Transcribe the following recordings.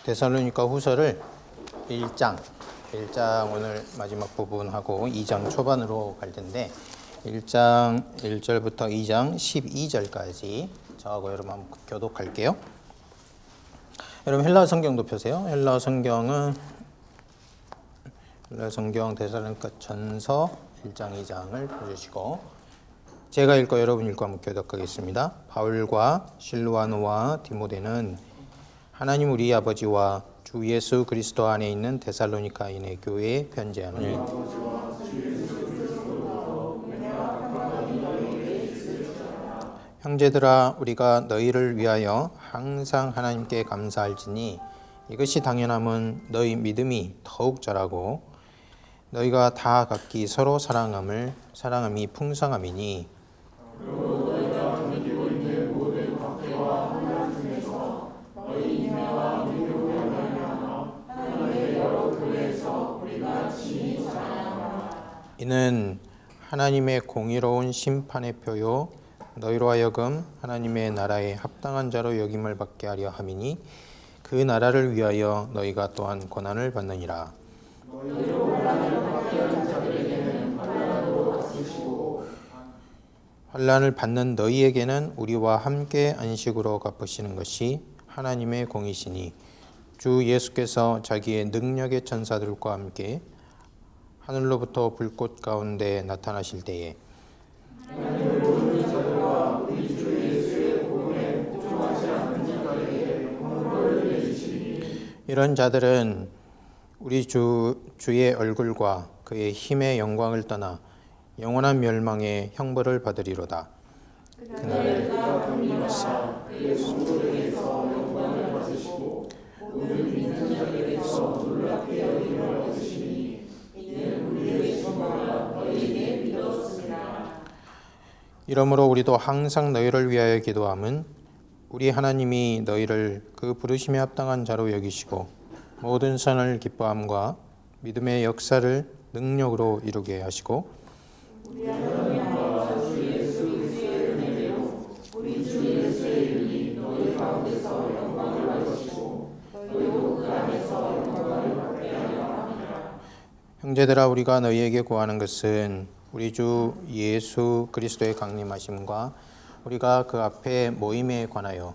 데살로니가 후서를 1장 오늘 마지막 부분하고 2장 초반으로 갈 텐데 1장 1절부터 2장 12절까지 저하고 여러분 한번 교독할게요. 여러분 헬라어 성경도 펴세요. 헬라어 성경 데살로니가 전서 1장 2장을 펴주시고 제가 읽고 여러분 읽고 한번 교독하겠습니다. 바울과 실루아노와 디모데는 하나님 우리 아버지와 주 예수 그리스도 안에 있는 데살로니가인의 교회에 편지하노니 형제들아 우리가 너희를 위하여 항상 하나님께 감사할지니 이것이 당연함은 너희 믿음이 더욱 자라고 너희가 다 각기 서로 사랑함이 풍성함이니 이는 하나님의 공의로운 심판의 표요 너희로 하여금 하나님의 나라에 합당한 자로 여김을 받게 하려 함이니 그 나라를 위하여 너희가 또한 고난을 받느니라. 환난을 받는 너희에게는 우리와 함께 안식으로 갚으시는 것이 하나님의 공이시니 주 예수께서 자기의 능력의 천사들과 함께 하늘로부터 불꽃 가운데 나타나실 때에 이런 자들은 우리 주의 얼굴과 그의 힘의 영광을 떠나 영원한 멸망의 형벌을 받으리로다. 그날 그의 성도에게서 영광을 받으시고 모든 믿는 자들에게서 놀랍게 여김을 얻으시니 이는 우리의 주가 너희에게 믿었습니다. 이러므로 우리도 항상 너희를 위하여 기도함은 우리 하나님이 너희를 그 부르심에 합당한 자로 여기시고 모든 선을 기뻐함과 믿음의 역사를 능력으로 이루게 하시고 우리 하나님과 주 예수 그리스도의 은혜로 우리 주 예수의 이름이 너희 가운데서 영광을 받으시고 너희도 그 안에서 영광을 받게 하려 합니다. 형제들아 우리가 너희에게 구하는 것은 우리 주 예수 그리스도의 강림하심과 우리가 그 앞에 모임에 관하여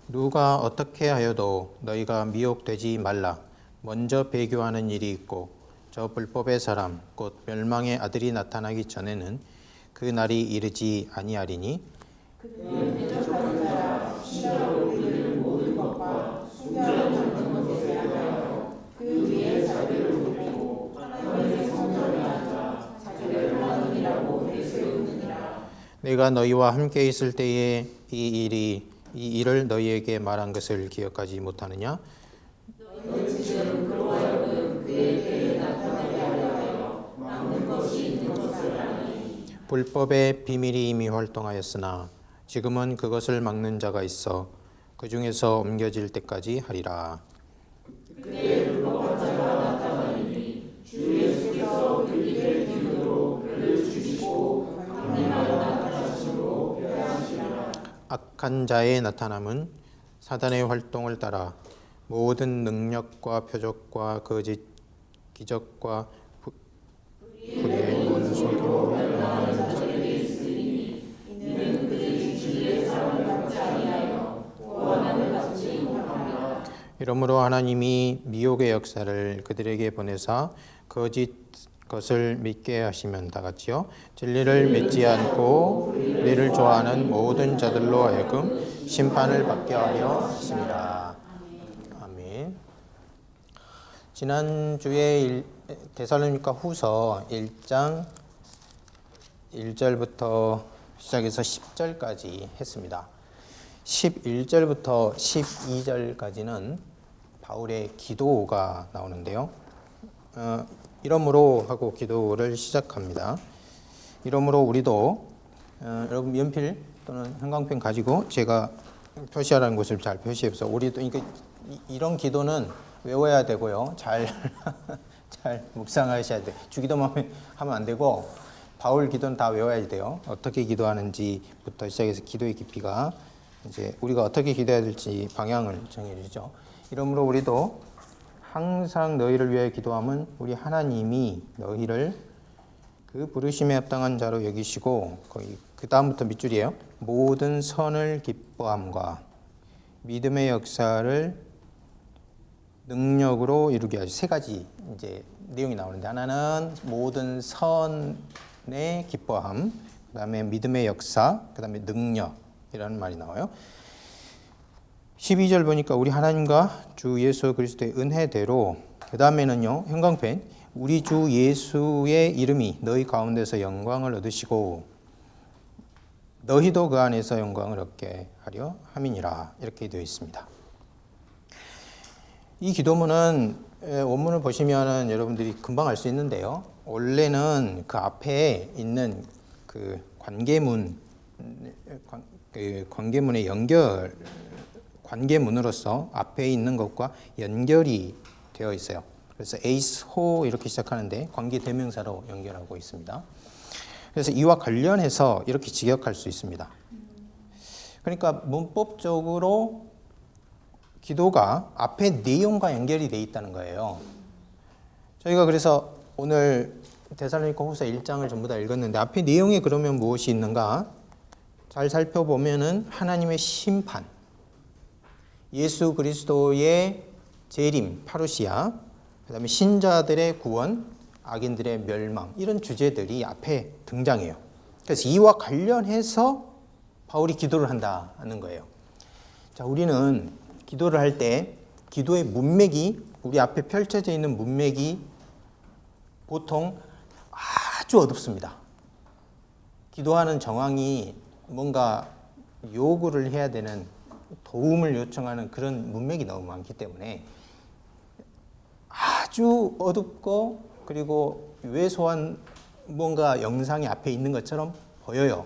누가 어떻게 하여도 너희가 미혹되지 말라. 먼저 배교하는 일이 있고 저 불법의 사람 곧 멸망의 아들이 나타나기 전에는 그 날이 이르지 아니하리니 내가 너희와 함께 있을 때에 이 일을 너희에게 말한 것을 기억하지 못하느냐? 너희는 지금 그로 하여금 그의 때에 나타나게 하여 막는 것이 있는 것을 아니 불법의 비밀이 이미 활동하였으나 지금은 그것을 막는 자가 있어 그 중에서 옮겨질 때까지 하리라. 그때 불법한 자가 나타나니 주 예수께서 그들의 기운으로 그를 죽이시고 강림하여 나타나심으로 표현하시리라. 악한 자의 나타남은 사단의 활동을 따라 모든 능력과 표적과 거짓 기적과 불의의 원수로 명하는 자들이 있으니 이는 그들이 주의 사랑을 받지 아니하여 구원을 받지 못합니다. 이러므로 하나님이 미혹의 역사를 그들에게 보내사 거짓 것을 믿게 하시면 다 같이요. 진리를 믿지 않고 우리를 좋아하는 모든 자들로 하여금 심판을 받게 하려 하십니다. 아멘. 지난주에 데살로니가 후서 1장 1절부터 시작해서 10절까지 했습니다. 11절부터 12절까지는 바울의 기도가 나오는데요. 이러므로 하고 기도를 시작합니다. 이러므로 우리도 여러분 연필 또는 형광펜 가지고 제가 표시하라는 것을 잘 표시해서 우리도 이런 기도는 외워야 되고요. 잘 묵상하셔야 돼요. 주기도만 하면 안 되고 바울 기도는 다 외워야 돼요. 어떻게 기도하는지부터 시작해서 기도의 깊이가 이제 우리가 어떻게 기도해야 될지 방향을 정해주죠. 이러므로 우리도 항상 너희를 위하여 기도함은 우리 하나님이 너희를 그 부르심에 합당한 자로 여기시고 거의 그 다음부터 밑줄이에요. 모든 선을 기뻐함과 믿음의 역사를 능력으로 이루게 하시. 세 가지 이제 내용이 나오는데 하나는 모든 선의 기뻐함, 그다음에 믿음의 역사, 그다음에 능력이라는 말이 나와요. 12절 보니까 우리 하나님과 주 예수 그리스도의 은혜대로 그다음에는요. 형광펜 우리 주 예수의 이름이 너희 가운데서 영광을 얻으시고 너희도 그 안에서 영광을 얻게 하려 함이니라 이렇게 되어 있습니다. 이 기도문은 원문을 보시면은 여러분들이 금방 알 수 있는데요. 원래는 그 앞에 있는 그 관계문의 관계문으로서 앞에 있는 것과 연결이 되어 있어요. 그래서 에이스호 이렇게 시작하는데 관계 대명사로 연결하고 있습니다. 그래서 이와 관련해서 이렇게 직역할 수 있습니다. 그러니까 문법적으로 기도가 앞에 내용과 연결이 되어 있다는 거예요. 저희가 그래서 오늘 데살로니가 후서 1장을 전부 다 읽었는데 앞에 내용에 그러면 무엇이 있는가? 잘 살펴보면은 하나님의 심판, 예수 그리스도의 재림, 파루시아, 그다음에 신자들의 구원, 악인들의 멸망 이런 주제들이 앞에 등장해요. 그래서 이와 관련해서 바울이 기도를 한다는 거예요. 자, 우리는 기도를 할 때 기도의 문맥이 우리 앞에 펼쳐져 있는 문맥이 보통 아주 어둡습니다. 기도하는 정황이 뭔가 요구를 해야 되는 도움을 요청하는 그런 문맥이 너무 많기 때문에 아주 어둡고 그리고 왜소한 뭔가 영상이 앞에 있는 것처럼 보여요.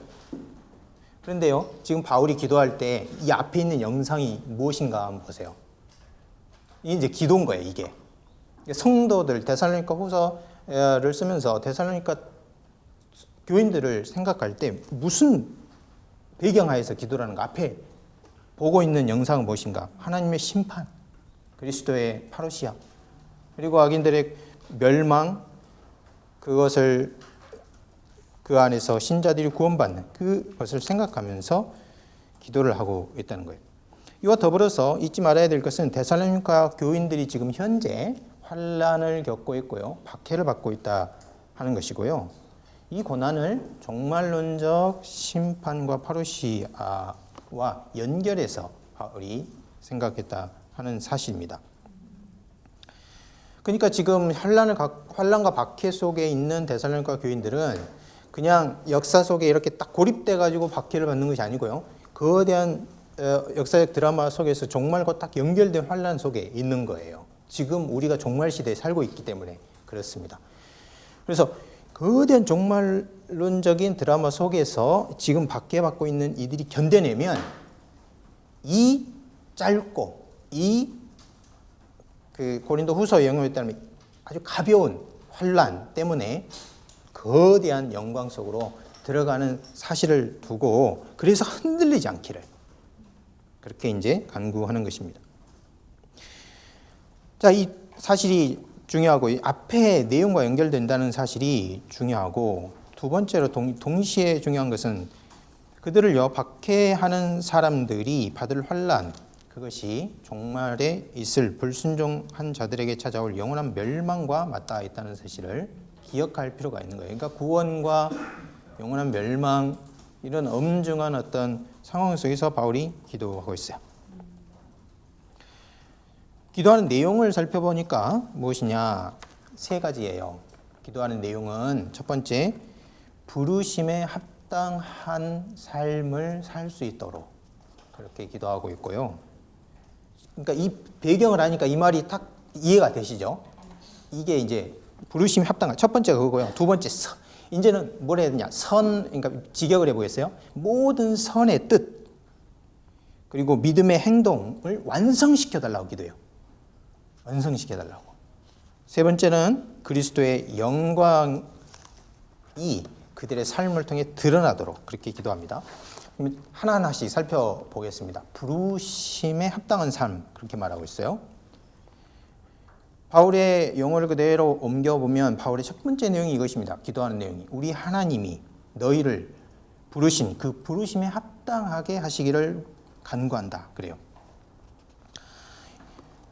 그런데요, 지금 바울이 기도할 때 이 앞에 있는 영상이 무엇인가 한번 보세요. 이게 이제 기도인 거예요, 이게. 성도들, 데살로니가 후서를 쓰면서 데살로니가 교인들을 생각할 때 무슨 배경하에서 기도라는 거 앞에 보고 있는 영상은 무엇인가? 하나님의 심판, 그리스도의 파루시아, 그리고 악인들의 멸망, 그것을 그 안에서 신자들이 구원받는 그것을 생각하면서 기도를 하고 있다는 거예요. 이와 더불어서 잊지 말아야 될 것은 데살로니가 교인들이 지금 현재 환난을 겪고 있고요. 박해를 받고 있다 하는 것이고요. 이 고난을 종말론적 심판과 파루시아와 연결해서 바울이 생각했다 하는 사실입니다. 그러니까 지금 환난과 박해 속에 있는 데살로니가 교인들은 그냥 역사 속에 이렇게 딱 고립돼 가지고 박해를 받는 것이 아니고요. 거대한 역사적 드라마 속에서 종말과 딱 연결된 환난 속에 있는 거예요. 지금 우리가 종말 시대에 살고 있기 때문에 그렇습니다. 그래서 거대한 종말론적인 드라마 속에서 지금 박해받고 있는 이들이 견뎌내면 이 짧고 그 고린도 후서 영역에 따르면 아주 가벼운 환난 때문에 거대한 영광 속으로 들어가는 사실을 두고 그래서 흔들리지 않기를 그렇게 이제 간구하는 것입니다. 자, 이 사실이 중요하고 이 앞에 내용과 연결된다는 사실이 중요하고 두 번째로 동시에 중요한 것은 그들을요 박해하는 사람들이 받을 환난 그것이 종말에 있을 불순종한 자들에게 찾아올 영원한 멸망과 맞닿아 있다는 사실을 기억할 필요가 있는 거예요. 그러니까 구원과 영원한 멸망 이런 엄중한 어떤 상황 속에서 바울이 기도하고 있어요. 기도하는 내용을 살펴보니까 무엇이냐? 세 가지예요. 기도하는 내용은 첫 번째, 부르심에 합당한 삶을 살 수 있도록 그렇게 기도하고 있고요. 그러니까 이 배경을 하니까 이 말이 딱 이해가 되시죠? 이게 이제 부르심에 합당한 첫 번째가 그거고요. 두 번째 이제는 뭐라 해야 되냐? 그러니까 직역을 해보겠어요? 모든 선의 뜻 그리고 믿음의 행동을 완성시켜 달라고 기도해요. 완성시켜달라고. 세 번째는 그리스도의 영광이 그들의 삶을 통해 드러나도록 그렇게 기도합니다. 그럼 하나하나씩 살펴보겠습니다. 부르심에 합당한 삶, 그렇게 말하고 있어요. 바울의 용어를 그대로 옮겨보면 바울의 첫 번째 내용이 이것입니다. 기도하는 내용이 우리 하나님이 너희를 부르신 그 부르심에 합당하게 하시기를 간구한다 그래요.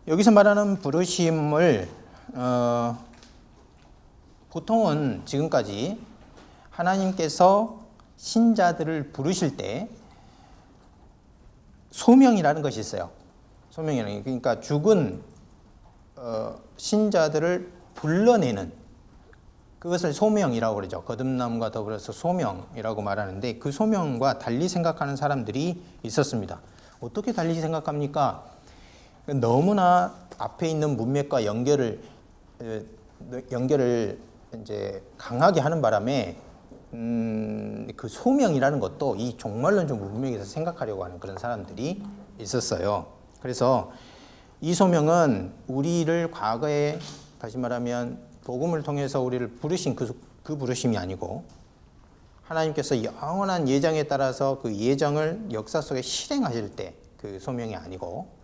여기서 말하는 부르심을 보통은 지금까지 하나님께서 신자들을 부르실 때 소명이라는 것이 있어요. 소명이라는 게 그러니까 죽은 신자들을 불러내는 그것을 소명이라고 그러죠. 거듭남과 더불어서 소명이라고 말하는데 그 소명과 달리 생각하는 사람들이 있었습니다. 어떻게 달리 생각합니까? 너무나 앞에 있는 문맥과 연결을 이제 강하게 하는 바람에 그 소명이라는 것도 이 종말론 좀 문맥에서 생각하려고 하는 그런 사람들이 있었어요. 그래서 이 소명은 우리를 과거에 다시 말하면 복음을 통해서 우리를 부르신 그 부르심이 아니고 하나님께서 영원한 예정에 따라서 그 예정을 역사 속에 실행하실 때 그 소명이 아니고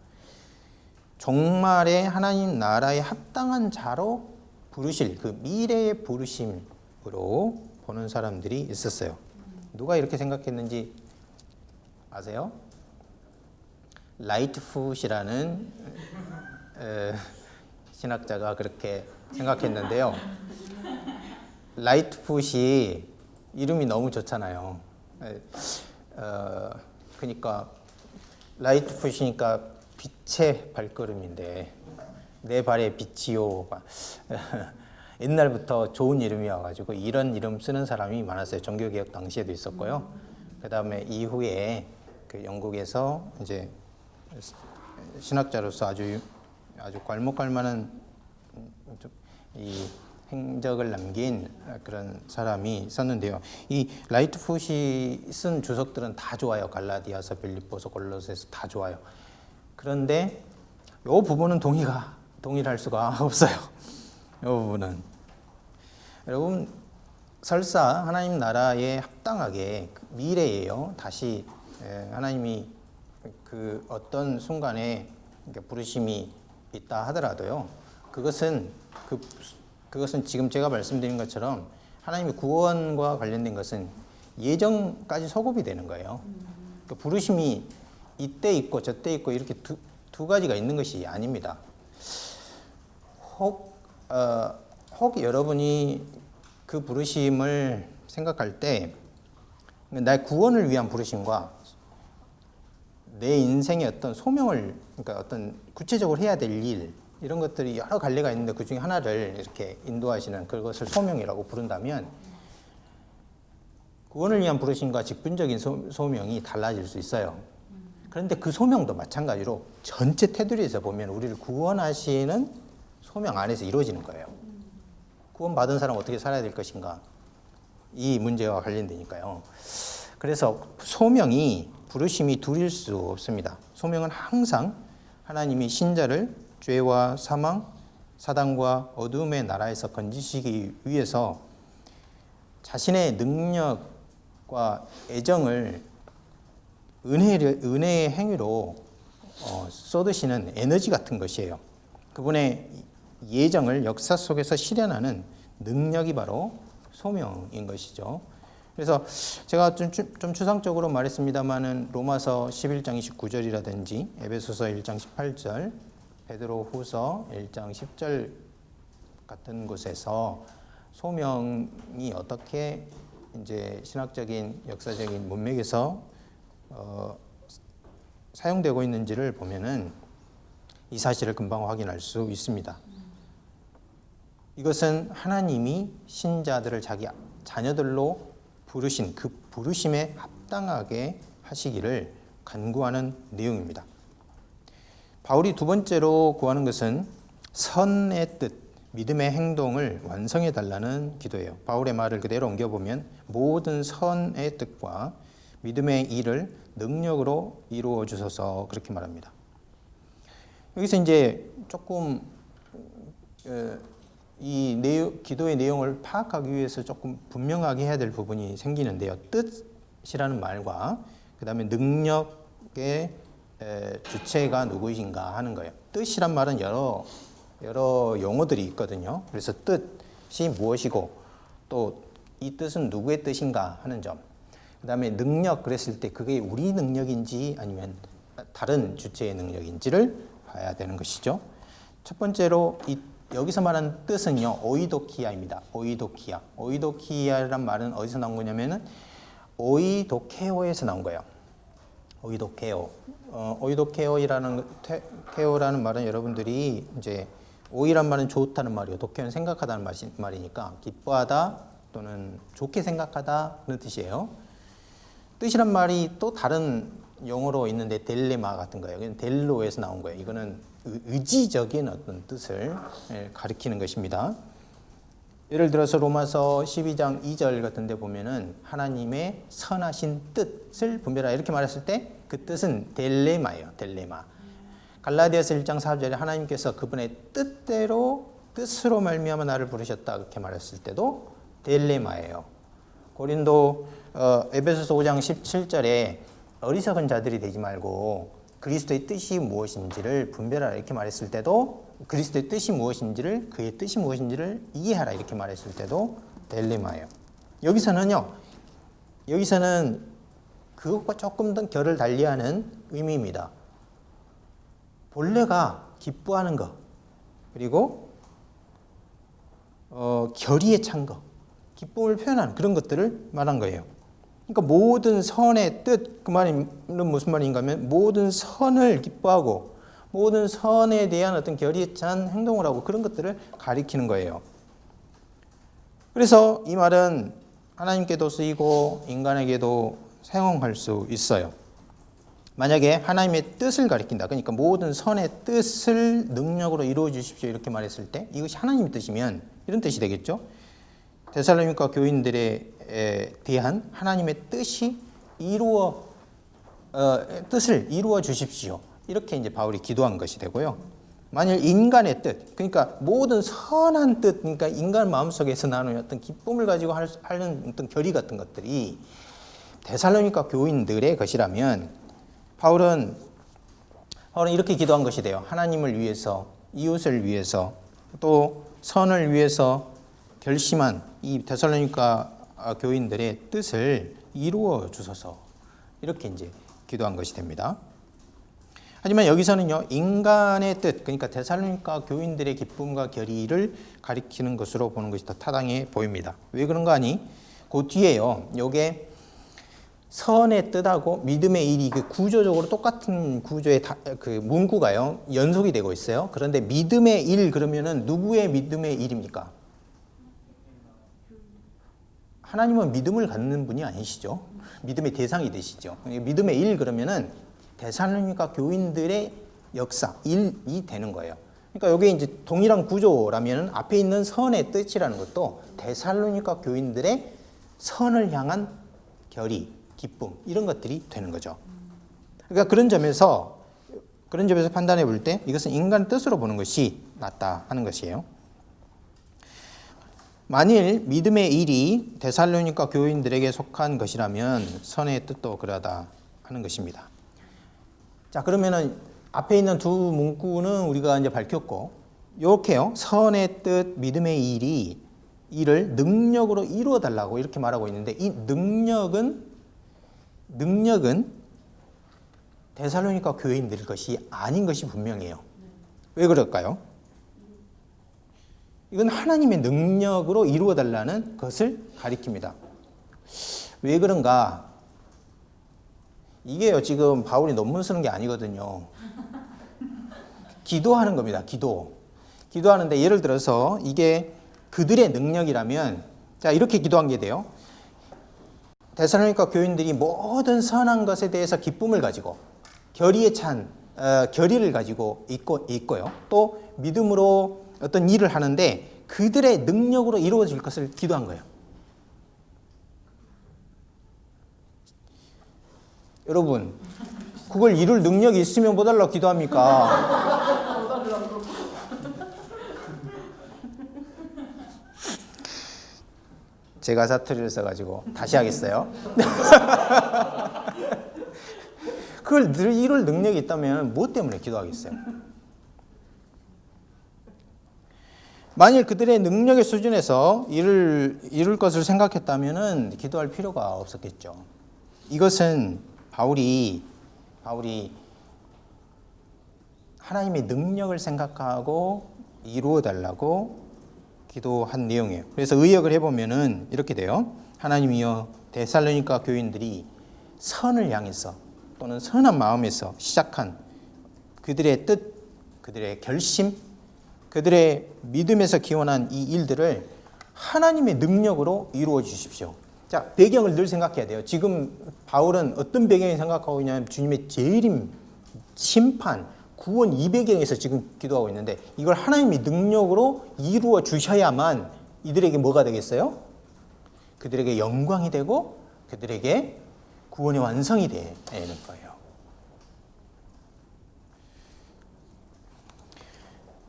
종말의 하나님 나라에 합당한 자로 부르실 그 미래의 부르심으로 보는 사람들이 있었어요. 누가 이렇게 생각했는지 아세요? 라이트풋이라는 신학자가 그렇게 생각했는데요. 라이트풋이 이름이 너무 좋잖아요. 그러니까 라이트풋이니까 빛의 발걸음인데 내 발에 빛이요. 옛날부터 좋은 이름이어가지고 이런 이름 쓰는 사람이 많았어요. 종교개혁 당시에도 있었고요. 그 다음에 이후에 그 영국에서 이제 신학자로서 아주 괄목할 만한 이 행적을 남긴 그런 사람이 있었는데요. 이 라이트풋이 쓴 주석들은 다 좋아요. 갈라디아서, 빌립보서, 골로새서 다 좋아요. 그런데 이 부분은 동일할 수가 없어요. 이 부분은 여러분 설사 하나님 나라에 합당하게 미래예요. 다시 하나님이 그 어떤 순간에 부르심이 있다 하더라도요. 그것은 지금 제가 말씀드린 것처럼 하나님의 구원과 관련된 것은 예정까지 소급이 되는 거예요. 그러니까 부르심이 이때 있고 저때 있고 이렇게 두 가지가 있는 것이 아닙니다. 혹 여러분이 그 부르심을 생각할 때 나의 구원을 위한 부르심과 내 인생의 어떤 소명을 그러니까 어떤 구체적으로 해야 될 일 이런 것들이 여러 갈래가 있는데 그 중에 하나를 이렇게 인도하시는 그것을 소명이라고 부른다면 구원을 위한 부르심과 직분적인 소명이 달라질 수 있어요. 그런데 그 소명도 마찬가지로 전체 테두리에서 보면 우리를 구원하시는 소명 안에서 이루어지는 거예요. 구원받은 사람은 어떻게 살아야 될 것인가 이 문제와 관련되니까요. 그래서 소명이 부르심이 둘일 수 없습니다. 소명은 항상 하나님이 신자를 죄와 사망, 사단과 어둠의 나라에서 건지시기 위해서 자신의 능력과 애정을 은혜의 행위로 쏟으시는 에너지 같은 것이에요. 그분의 예정을 역사 속에서 실현하는 능력이 바로 소명인 것이죠. 그래서 제가 좀 추상적으로 말했습니다마는 로마서 11장 29절이라든지 에베소서 1장 18절, 베드로후서 1장 10절 같은 곳에서 소명이 어떻게 이제 신학적인 역사적인 문맥에서 사용되고 있는지를 보면은 이 사실을 금방 확인할 수 있습니다. 이것은 하나님이 신자들을 자기 자녀들로 부르신 그 부르심에 합당하게 하시기를 간구하는 내용입니다. 바울이 두 번째로 구하는 것은 선의 뜻, 믿음의 행동을 완성해 달라는 기도예요. 바울의 말을 그대로 옮겨보면 모든 선의 뜻과 믿음의 일을 능력으로 이루어 주소서 그렇게 말합니다. 여기서 이제 조금 기도의 내용을 파악하기 위해서 조금 분명하게 해야 될 부분이 생기는데요. 뜻이라는 말과 그 다음에 능력의 주체가 누구이신가 하는 거예요. 뜻이란 말은 여러 용어들이 있거든요. 그래서 뜻이 무엇이고 또 이 뜻은 누구의 뜻인가 하는 점. 그 다음에 능력 그랬을 때 그게 우리 능력인지 아니면 다른 주체의 능력인지를 봐야 되는 것이죠. 첫 번째로 여기서 말하는 뜻은요, 오이도키아입니다. 오이도키아. 오이도키아란 말은 어디서 나온 거냐면은 오이도케오에서 나온 거예요. 오이도케오. 케오라는 말은 여러분들이 이제 오이란 말은 좋다는 말이고 도케오는 생각하다는 말이니까 기뻐하다 또는 좋게 생각하다 그런 뜻이에요. 뜻이란 말이 또 다른 용어로 있는데 델레마 같은 거예요. 이건 델로에서 나온 거예요. 이거는 의지적인 어떤 뜻을 가리키는 것입니다. 예를 들어서 로마서 12장 2절 같은 데 보면은 하나님의 선하신 뜻을 분별하라 이렇게 말했을 때 그 뜻은 델레마예요. 델레마. 갈라디아서 1장 4절에 하나님께서 그분의 뜻으로 말미암아 나를 부르셨다 그렇게 말했을 때도 델레마예요. 고린도 에베소서 5장 17절에 어리석은 자들이 되지 말고 그리스도의 뜻이 무엇인지를 분별하라 이렇게 말했을 때도 그리스도의 뜻이 무엇인지를 그의 뜻이 무엇인지를 이해하라 이렇게 말했을 때도 델레마예요. 여기서는 그것과 조금 더 결을 달리하는 의미입니다. 본래가 기뻐하는 것 그리고 결의에 찬 것 기쁨을 표현하는 그런 것들을 말한 거예요. 그러니까 모든 선의 뜻, 그 말은 무슨 말인가 하면 모든 선을 기뻐하고 모든 선에 대한 어떤 결의에 찬 행동을 하고 그런 것들을 가리키는 거예요. 그래서 이 말은 하나님께도 쓰이고 인간에게도 사용할 수 있어요. 만약에 하나님의 뜻을 가리킨다. 그러니까 모든 선의 뜻을 능력으로 이루어 주십시오. 이렇게 말했을 때 이것이 하나님의 뜻이면 이런 뜻이 되겠죠. 데살로니가 교인들에 대한 하나님의 뜻을 이루어 주십시오. 이렇게 이제 바울이 기도한 것이 되고요. 만일 인간의 뜻, 그러니까 모든 선한 뜻, 그러니까 인간 마음속에서 나오는 어떤 기쁨을 가지고 하는 어떤 결의 같은 것들이 데살로니가 교인들의 것이라면 바울은 이렇게 기도한 것이 돼요. 하나님을 위해서, 이웃을 위해서, 또 선을 위해서 결심한 이 데살로니가 교인들의 뜻을 이루어 주소서. 이렇게 이제 기도한 것이 됩니다. 하지만 여기서는요, 인간의 뜻, 그러니까 데살로니가 교인들의 기쁨과 결의를 가리키는 것으로 보는 것이 더 타당해 보입니다. 왜 그런가 하니, 그 뒤에요, 요게 선의 뜻하고 믿음의 일이 그 구조적으로 똑같은 구조의 그 문구가요, 연속이 되고 있어요. 그런데 믿음의 일 그러면은 누구의 믿음의 일입니까? 하나님은 믿음을 갖는 분이 아니시죠. 믿음의 대상이 되시죠. 믿음의 일 그러면은 데살로니가 교인들의 역사, 일이 되는 거예요. 그러니까 이게 이제 동일한 구조라면 앞에 있는 선의 뜻이라는 것도 데살로니가 교인들의 선을 향한 결의, 기쁨 이런 것들이 되는 거죠. 그러니까 그런 점에서 판단해 볼 때 이것은 인간 뜻으로 보는 것이 낫다 하는 것이에요. 만일 믿음의 일이 데살로니가 교인들에게 속한 것이라면 선의 뜻도 그러하다 하는 것입니다. 자, 그러면은 앞에 있는 두 문구는 우리가 이제 밝혔고, 이렇게요, 선의 뜻, 믿음의 일을 능력으로 이루어 달라고 이렇게 말하고 있는데, 이 능력은 데살로니가 교인들 것이 아닌 것이 분명해요. 왜 그럴까요? 이건 하나님의 능력으로 이루어 달라는 것을 가리킵니다. 왜 그런가? 이게요, 지금 바울이 논문 쓰는 게 아니거든요. 기도하는 겁니다. 기도하는데 예를 들어서 이게 그들의 능력이라면, 자, 이렇게 기도한 게 돼요. 데살로니가 교인들이 모든 선한 것에 대해서 기쁨을 가지고 결의에 찬 결의를 가지고 있고요. 또 믿음으로 어떤 일을 하는데 그들의 능력으로 이루어질 것을 기도한 거예요. 여러분, 그걸 이룰 능력이 있으면 뭐 달라고 기도합니까? 제가 사투리를 써가지고 다시 하겠어요. 그걸 이룰 능력이 있다면 무엇 때문에 기도하겠어요? 만일 그들의 능력의 수준에서 이룰 것을 생각했다면 기도할 필요가 없었겠죠. 이것은 바울이 하나님의 능력을 생각하고 이루어 달라고 기도한 내용이에요. 그래서 의역을 해보면은 이렇게 돼요. 하나님이여, 데살로니가 교인들이 선을 향해서 또는 선한 마음에서 시작한 그들의 뜻, 그들의 결심, 그들의 믿음에서 기원한 이 일들을 하나님의 능력으로 이루어 주십시오. 자, 배경을 늘 생각해야 돼요. 지금 바울은 어떤 배경을 생각하고 있냐면 주님의 재림, 심판, 구원 이 배경에서 지금 기도하고 있는데 이걸 하나님의 능력으로 이루어 주셔야만 이들에게 뭐가 되겠어요? 그들에게 영광이 되고 그들에게 구원의 완성이 되는 거예요.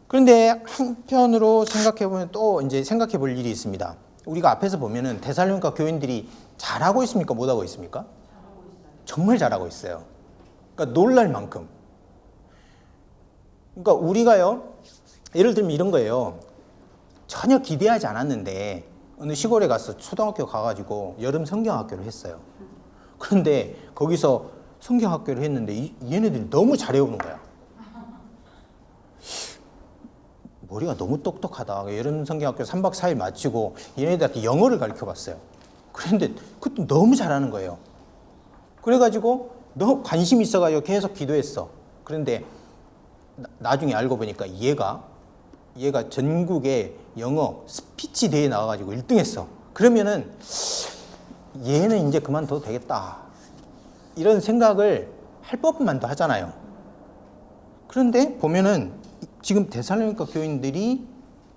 그런데 한편으로 생각해 보면 또 이제 생각해 볼 일이 있습니다. 우리가 앞에서 보면은 데살로니가 교인들이 잘하고 있습니까? 못하고 있습니까? 정말 잘하고 있어요. 그러니까 놀랄 만큼. 그러니까 우리가요, 예를 들면 이런 거예요. 전혀 기대하지 않았는데 어느 시골에 가서 초등학교 가가지고 여름 성경학교를 했어요. 그런데 거기서 성경학교를 했는데 얘네들이 너무 잘해오는 거야. 머리가 너무 똑똑하다. 여름 성경학교 3박 4일 마치고 얘네들한테 영어를 가르쳐봤어요. 그런데 그것도 너무 잘하는 거예요. 그래가지고 너무 관심이 있어가지고 계속 기도했어. 그런데 나중에 알고 보니까 얘가 전국에 영어 스피치 대회에 나와가지고 1등 했어. 그러면은 얘는 이제 그만둬도 되겠다. 이런 생각을 할 법만도 하잖아요. 그런데 보면은 지금 데살로니가 교인들이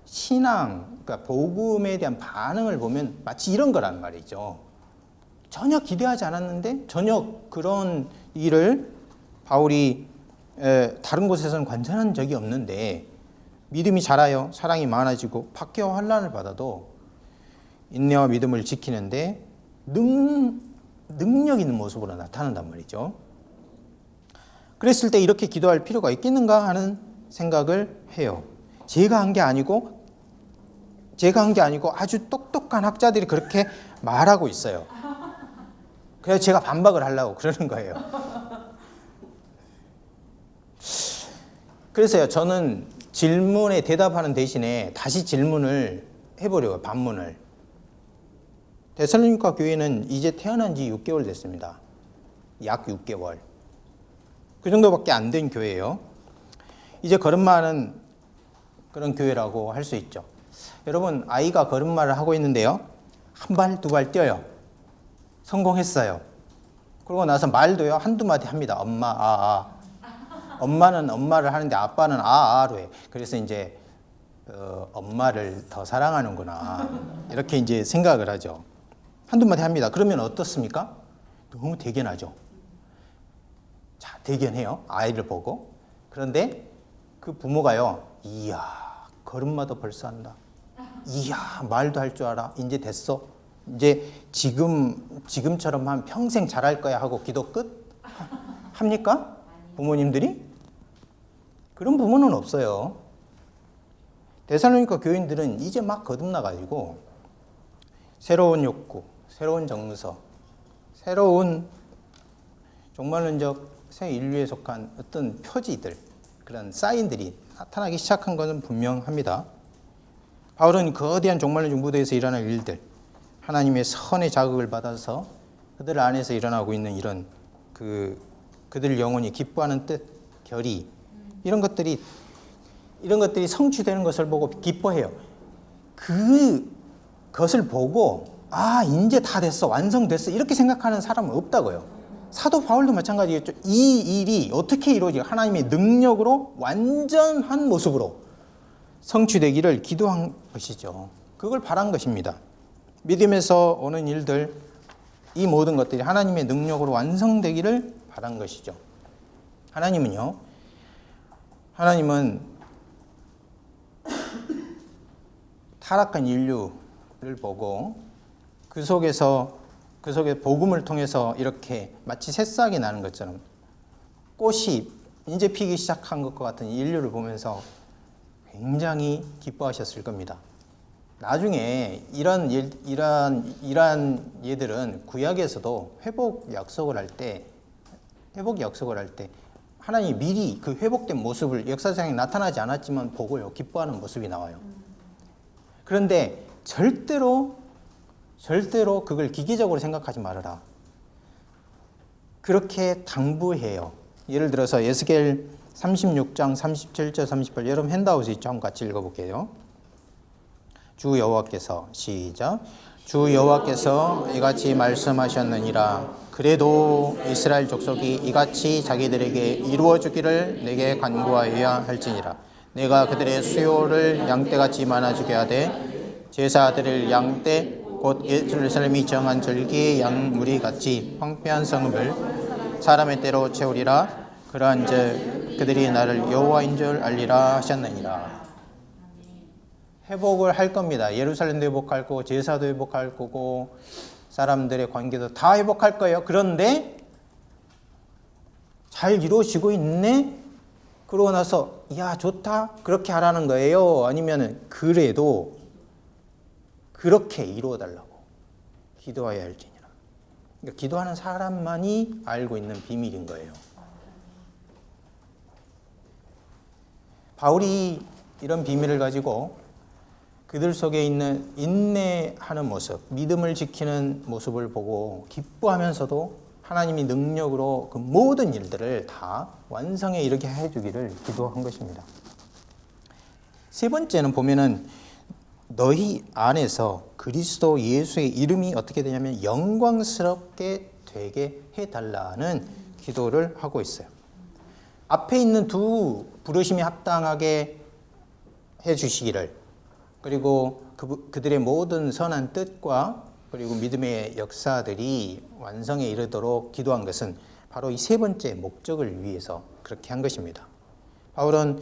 신앙, 그러니까 복음에 대한 반응을 보면 마치 이런 거란 말이죠. 전혀 기대하지 않았는데 전혀 그런 일을 바울이 다른 곳에서는 관찰한 적이 없는데 믿음이 자라요. 사랑이 많아지고 박해와 환난을 받아도 인내와 믿음을 지키는데 능력 있는 모습으로 나타난단 말이죠. 그랬을 때 이렇게 기도할 필요가 있겠는가 하는 생각을 해요. 제가 한 게 아니고 아주 똑똑한 학자들이 그렇게 말하고 있어요. 그래서 제가 반박을 하려고 그러는 거예요. 그래서요, 저는 질문에 대답하는 대신에 다시 질문을 해보려고요. 반문을. 데살로니가 교회는 이제 태어난 지 6개월 됐습니다. 약 6개월. 그 정도밖에 안 된 교회예요. 이제 걸음마하는 그런 교회라고 할 수 있죠. 여러분, 아이가 걸음마를 하고 있는데요. 한 발, 두 발 뛰어요. 성공했어요. 그러고 나서 말도요, 한두 마디 합니다. 엄마, 아. 엄마는 엄마를 하는데 아빠는 아로 해. 그래서 이제 엄마를 더 사랑하는구나. 이렇게 이제 생각을 하죠. 한두 마디 합니다. 그러면 어떻습니까? 너무 대견하죠. 자, 대견해요. 아이를 보고. 그런데 그 부모가요, 이야, 걸음마도 벌써 한다. 이야, 말도 할 줄 알아. 이제 됐어. 이제 지금처럼 한 평생 잘할 거야 하고 기도 끝? 합니까? 부모님들이? 그런 부모는 없어요. 데살로니가 교인들은 이제 막 거듭나가지고 새로운 욕구, 새로운 정서, 새로운 정말로 새 인류에 속한 어떤 표지들, 그런 사인들이 나타나기 시작한 것은 분명합니다. 바울은 거대한 종말론적 무대에서 일어날 일들, 하나님의 선의 자극을 받아서 그들 안에서 일어나고 있는 이런 그들 영혼이 기뻐하는 뜻, 결의, 이런 것들이 성취되는 것을 보고 기뻐해요. 그것을 보고 이제 다 됐어, 완성됐어 이렇게 생각하는 사람은 없다고요. 사도 바울도 마찬가지겠죠. 이 일이 어떻게 이루어지고 하나님의 능력으로 완전한 모습으로 성취되기를 기도한 것이죠. 그걸 바란 것입니다. 믿음에서 오는 일들, 이 모든 것들이 하나님의 능력으로 완성되기를 바란 것이죠. 하나님은 타락한 인류를 보고 그 속에 복음을 통해서 이렇게 마치 새싹이 나는 것처럼 꽃이 이제 피기 시작한 것과 같은 인류를 보면서 굉장히 기뻐하셨을 겁니다. 나중에 이런 예들은 구약에서도 회복 약속을 할 때 하나님이 미리 그 회복된 모습을 역사상에 나타나지 않았지만 보고요, 기뻐하는 모습이 나와요. 그런데 절대로 그걸 기계적으로 생각하지 말아라. 그렇게 당부해요. 예를 들어서 에스겔 36장 37절 38, 여러분 핸드아웃이 있죠? 한번 같이 읽어볼게요. 주 여호와께서, 시작. 주 여호와께서 이같이 말씀하셨느니라. 그래도 이스라엘 족속이 이같이 자기들에게 이루어주기를 내게 간구하여야 할지니라. 내가 그들의 수요를 양떼같이 많아지게 하되 제사드릴 양떼 곧 예루살렘이 정한 절기의 양무리 같이 황폐한 성읍을 사람의 때로 채우리라. 그러한즉 그들이 나를 여호와인 줄 알리라 하셨느니라. 회복을 할 겁니다. 예루살렘도 회복할 거고 제사도 회복할 거고 사람들의 관계도 다 회복할 거예요. 그런데 잘 이루어지고 있네? 그러고 나서 야 좋다 그렇게 하라는 거예요? 아니면 그래도 그렇게 이루어달라고 기도해야 할지니라. 그러니까 기도하는 사람만이 알고 있는 비밀인 거예요. 바울이 이런 비밀을 가지고 그들 속에 있는 인내하는 모습, 믿음을 지키는 모습을 보고 기뻐하면서도 하나님이 능력으로 그 모든 일들을 다 완성에 이르게 해주기를 기도한 것입니다. 세 번째는 보면은 너희 안에서 그리스도 예수의 이름이 어떻게 되냐면 영광스럽게 되게 해달라는 기도를 하고 있어요. 앞에 있는 두 부르심이 합당하게 해주시기를, 그리고 그들의 모든 선한 뜻과 그리고 믿음의 역사들이 완성에 이르도록 기도한 것은 바로 이 세 번째 목적을 위해서 그렇게 한 것입니다. 바울은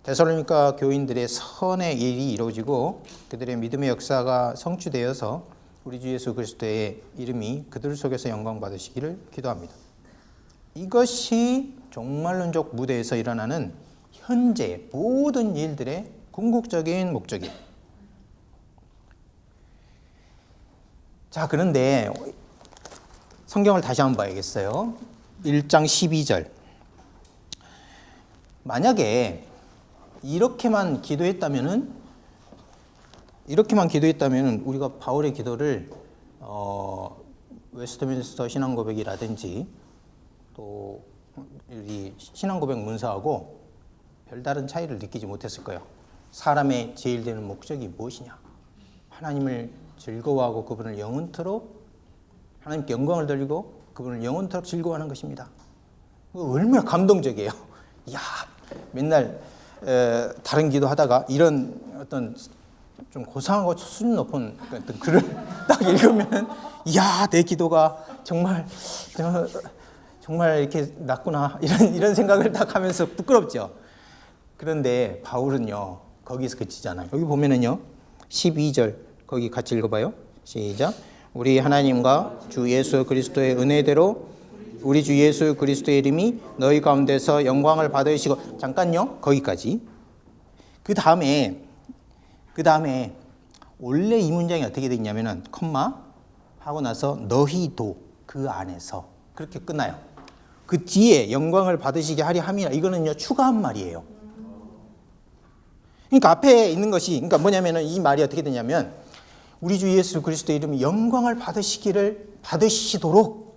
데살로니가 교인들의 선의 일이 이루어지고 그들의 믿음의 역사가 성취되어서 우리 주 예수 그리스도의 이름이 그들 속에서 영광 받으시기를 기도합니다. 이것이 종말론적 무대에서 일어나는 현재 모든 일들의 궁극적인 목적이에요. 자, 그런데 성경을 다시 한번 봐야겠어요. 1장 12절. 만약에 이렇게만 기도했다면은 우리가 바울의 기도를 웨스트민스터 신앙고백이라든지 또 우리 신앙고백 문서하고 별다른 차이를 느끼지 못했을 거예요. 사람의 제일 되는 목적이 무엇이냐? 하나님을 즐거워하고 그분을 영원토록 하나님께 영광을 돌리고 그분을 영원토록 즐거워하는 것입니다. 얼마나 감동적이에요. 이야, 맨날 다른 기도하다가 이런 어떤 좀 고상하고 수준 높은 어떤 글을 딱 읽으면 이야, 내 기도가 정말 이렇게 낮구나 이런 생각을 딱 하면서 부끄럽죠. 그런데 바울은요 거기서 그치잖아요. 여기 보면은요 12절 거기 같이 읽어봐요. 시작. 우리 하나님과 주 예수 그리스도의 은혜대로 우리 주 예수 그리스도의 이름이 너희 가운데서 영광을 받으시고, 잠깐요 거기까지. 그 다음에 원래 이 문장이 어떻게 돼 있냐면은 컴마 하고 나서 너희도 그 안에서 그렇게 끝나요. 그 뒤에 영광을 받으시게 하리 함이라, 이거는요 추가한 말이에요. 그러니까 앞에 있는 것이, 그러니까 뭐냐면은 이 말이 어떻게 되냐면 우리 주 예수 그리스도의 이름이 영광을 받으시도록,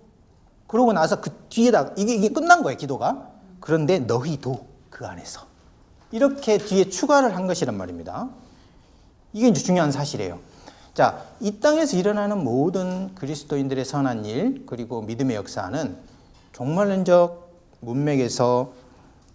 그러고 나서 그 뒤에다가 이게 끝난 거예요 기도가. 그런데 너희도 그 안에서 이렇게 뒤에 추가를 한 것이란 말입니다. 이게 이제 중요한 사실이에요. 자, 이 땅에서 일어나는 모든 그리스도인들의 선한 일 그리고 믿음의 역사는 종말론적 문맥에서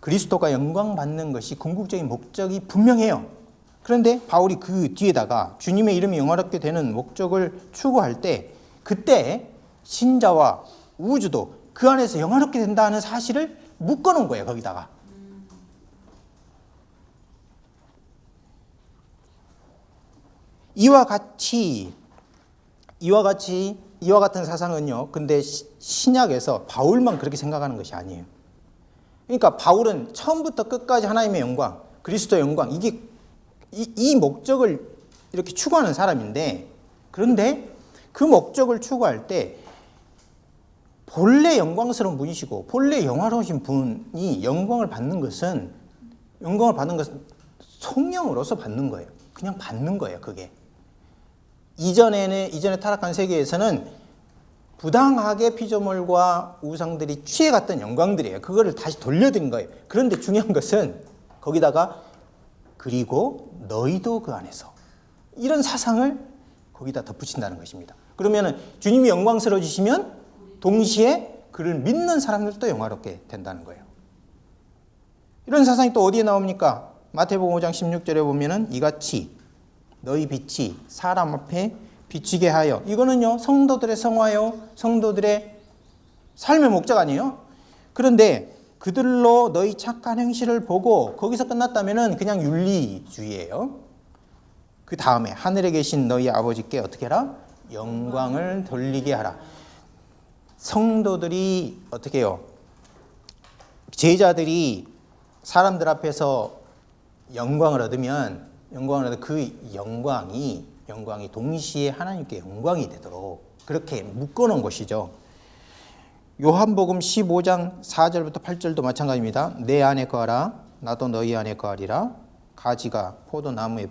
그리스도가 영광 받는 것이 궁극적인 목적이 분명해요. 그런데 바울이 그 뒤에다가 주님의 이름이 영화롭게 되는 목적을 추구할 때, 그때 신자와 우주도 그 안에서 영화롭게 된다는 사실을 묶어놓은 거예요 거기다가. 이와 같이 이와 같은 사상은요, 근데 신약에서 바울만 그렇게 생각하는 것이 아니에요. 그러니까 바울은 처음부터 끝까지 하나님의 영광, 그리스도의 영광, 이 목적을 이렇게 추구하는 사람인데, 그런데 그 목적을 추구할 때 본래 영광스러운 분이시고 본래 영화로우신 분이 영광을 받는 것은 성령으로서 받는 거예요. 그냥 받는 거예요, 그게. 이전에 타락한 세계에서는 부당하게 피조물과 우상들이 취해갔던 영광들이에요. 그거를 다시 돌려드린 거예요. 그런데 중요한 것은 거기다가 그리고 너희도 그 안에서, 이런 사상을 거기다 덧붙인다는 것입니다. 그러면 주님이 영광스러워지시면 동시에 그를 믿는 사람들도 영화롭게 된다는 거예요. 이런 사상이 또 어디에 나옵니까? 마태복음 5장 16절에 보면은 이같이 너희 빛이 사람 앞에 비치게 하여, 이거는요 성도들의 성화요, 성도들의 삶의 목적 아니에요? 그런데 그들로 너희 착한 행실을 보고, 거기서 끝났다면은 그냥 윤리주의예요. 그 다음에 하늘에 계신 너희 아버지께 어떻게 하라? 영광을 돌리게 하라. 성도들이 어떻게 해요? 제자들이 사람들 앞에서 영광을 얻으면 그 영광이 동시에 하나님께 영광이 되도록 그렇게 묶어놓은 것이죠. 요한복음 15장 4절부터 8절도 마찬가지입니다. 내 안에 거하라, 나도 너희 안에 거하리라. 가지가 포도나무에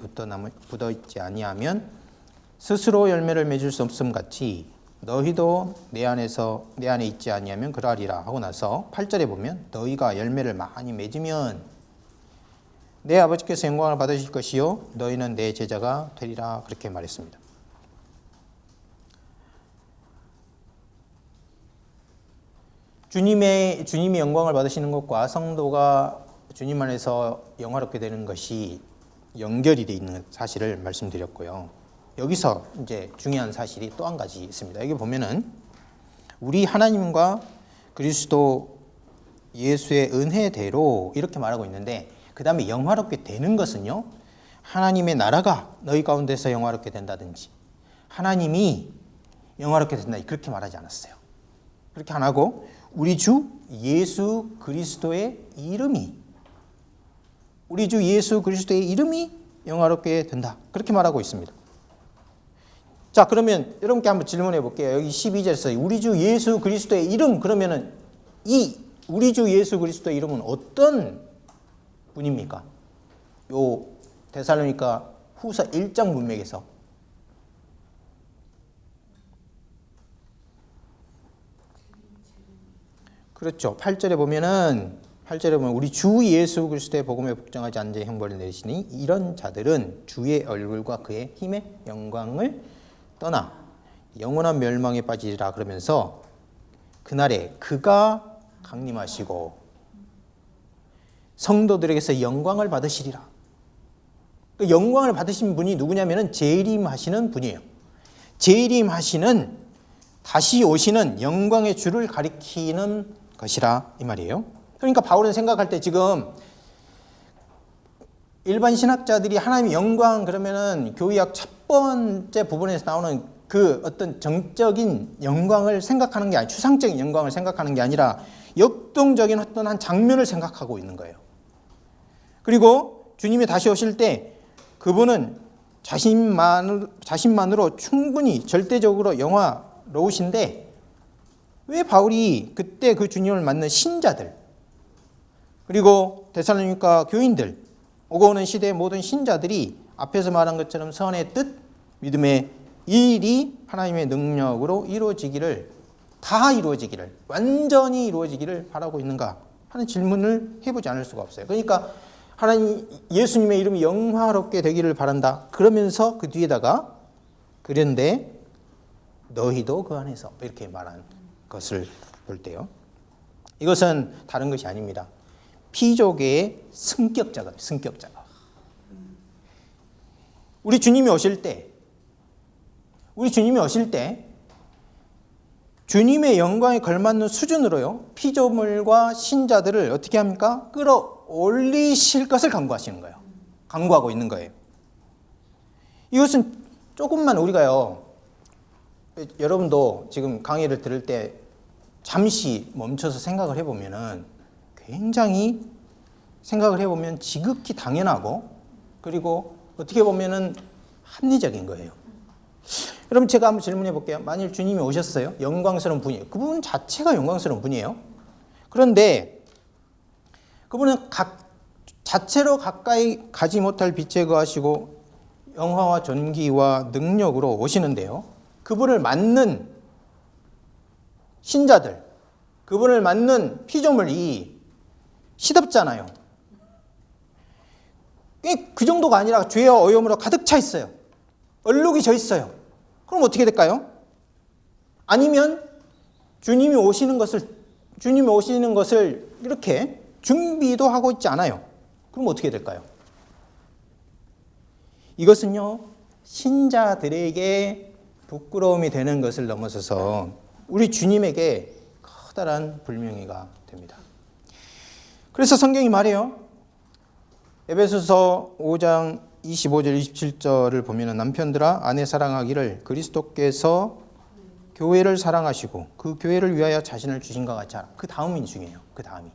붙어있지 아니하면 스스로 열매를 맺을 수 없음 같이 너희도 내 안에 있지 아니하면 그러하리라 하고 나서 8절에 보면 너희가 열매를 많이 맺으면 내 아버지께서 영광을 받으실 것이요 너희는 내 제자가 되리라, 그렇게 말했습니다. 주님이 영광을 받으시는 것과 성도가 주님 안에서 영화롭게 되는 것이 연결이 되어 있는 사실을 말씀드렸고요. 여기서 이제 중요한 사실이 또 한 가지 있습니다. 여기 보면은 우리 하나님과 그리스도 예수의 은혜대로 이렇게 말하고 있는데, 그 다음에 영화롭게 되는 것은요, 하나님의 나라가 너희 가운데서 영화롭게 된다든지 하나님이 영화롭게 된다, 그렇게 말하지 않았어요. 그렇게 안 하고 우리 주 예수 그리스도의 이름이 영화롭게 된다, 그렇게 말하고 있습니다. 자, 그러면 여러분께 한번 질문해 볼게요. 여기 12절에서 우리 주 예수 그리스도의 이름, 그러면은 이 우리 주 예수 그리스도의 이름은 어떤 분입니까? 요 데살로니가 후서 1장 문맥에서 그렇죠. 8절에 보면 우리 주 예수 그리스도의 복음에 복종하지 않은 자의 형벌을 내리시니 이런 자들은 주의 얼굴과 그의 힘의 영광을 떠나 영원한 멸망에 빠지리라, 그러면서 그날에 그가 강림하시고 성도들에게서 영광을 받으시리라. 그 영광을 받으신 분이 누구냐면은 재림하시는 분이에요. 재림하시는, 다시 오시는 영광의 주를 가리키는 것이라, 이 말이에요. 그러니까 바울은 생각할 때 지금 일반 신학자들이 하나님의 영광 그러면은 교의학 첫 번째 부분에서 나오는 그 어떤 정적인 영광을 생각하는 게 아니라, 추상적인 영광을 생각하는 게 아니라 역동적인 어떤 한 장면을 생각하고 있는 거예요. 그리고 주님이 다시 오실 때 그분은 자신만으로 충분히 절대적으로 영화로우신데, 왜 바울이 그때 그 주님을 만난 신자들, 그리고 데살로니가 교인들, 오고 오는 시대의 모든 신자들이 앞에서 말한 것처럼 선의 뜻, 믿음의 일이 하나님의 능력으로 완전히 이루어지기를 바라고 있는가 하는 질문을 해보지 않을 수가 없어요. 그러니까 하나님 예수님의 이름이 영화롭게 되기를 바란다. 그러면서 그 뒤에다가 그런데 너희도 그 안에서, 이렇게 말한 것을 볼 때요, 이것은 다른 것이 아닙니다. 피조계의 승격자가 우리 주님이 오실 때 주님의 영광에 걸맞는 수준으로요, 피조물과 신자들을 어떻게 합니까? 끌어올리실 것을 강구하고 있는 거예요. 이것은 조금만 우리가요 여러분도 지금 강의를 들을 때 잠시 멈춰서 생각을 해보면은 굉장히 생각을 해보면 지극히 당연하고 그리고 어떻게 보면은 합리적인 거예요. 여러분 제가 한번 질문해 볼게요. 만일 주님이 오셨어요. 영광스러운 분이에요. 그분 자체가 영광스러운 분이에요. 그런데 그분은 자체로 가까이 가지 못할 빛에 거하시고 영화와 존귀와 능력으로 오시는데요. 그분을 맞는 신자들, 그분을 맞는 피조물이 시덥잖아요. 그 정도가 아니라 죄와 어려움으로 가득 차 있어요. 얼룩이 져 있어요. 그럼 어떻게 될까요? 아니면 주님이 오시는 것을 이렇게 준비도 하고 있지 않아요. 그럼 어떻게 될까요? 이것은요, 신자들에게 부끄러움이 되는 것을 넘어서서 우리 주님에게 커다란 불명예가 됩니다. 그래서 성경이 말해요. 에베소서 5장 25절 27절을 보면 남편들아 아내 사랑하기를 그리스도께서 교회를 사랑하시고 그 교회를 위하여 자신을 주신 것 같이 하라. 그 다음이 중요해요. 그 다음이.